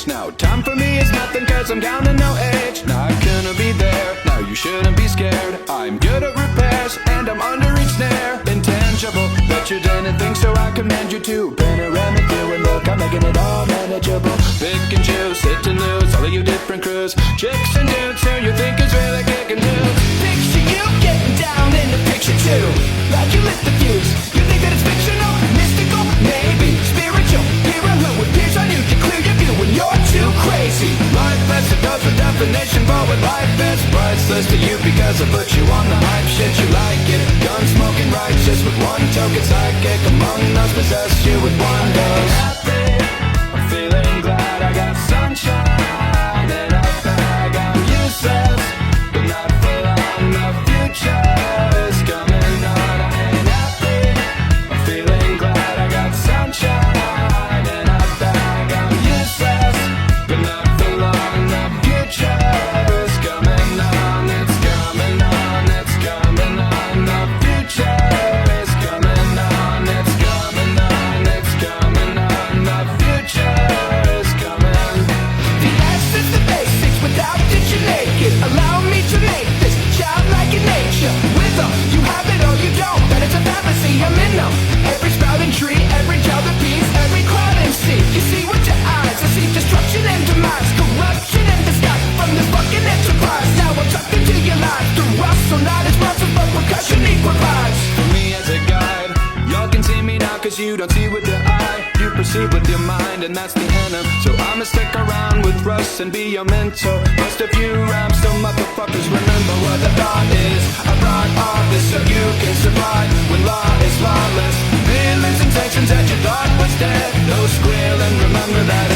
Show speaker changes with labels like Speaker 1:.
Speaker 1: stage. Now time for me is nothing cause I'm counting no age. Not gonna be there, now you shouldn't be scared. I'm good at repairs and I'm under each snare. Intangible, bet you didn't think so, I command you to panoramic view and look, I'm making it all manageable. Pick and choose, hit and lose, all of you different crews. Chicks and dudes who you think is really kicking dudes.
Speaker 2: Picture you getting down in the picture too, like you lit the fuse. You think that it's fictional, mystical, maybe spiritual. Here and who appears on you to clear your view when you're too crazy.
Speaker 1: Life best it does the definition, but with life it's priceless to you because I put you on the hype shit. You like it, gun smoking righteous with one token sidekick among us, possess you with one dose. Happy, I'm feeling glad I got sunshine and a bag. I'm useless, but not for long. The future is coming on. I ain't happy, I'm feeling glad I got sunshine and a bag. I'm useless, but not for long. The future is coming on. It's coming on. It's coming on. The future is coming on. It's coming on. It's coming on. The future is coming.
Speaker 2: The essence, the basics, without it you're naked. Allow me to make this childlike in nature. With them, you have it or you don't. That is a fantasy, I'm in them. Every sprouting tree, every child of peace, every cloud and sea. You see with your eyes, I see destruction and demise, corruption and disguise from this fucking enterprise. Now I'm sucked into your lies through us, so not as much of a percussion he provides.
Speaker 1: For me as a guide, y'all can see me now cause you don't see with your eye. You perceive with your mind and that's the inner. So I'ma stick around with Russ and be your mentor. Bust a few rhymes so motherfuckers remember what the thought is. I brought all this so you can survive when law is lawless. Feelings and tensions that you thought was dead, those squeal and remember that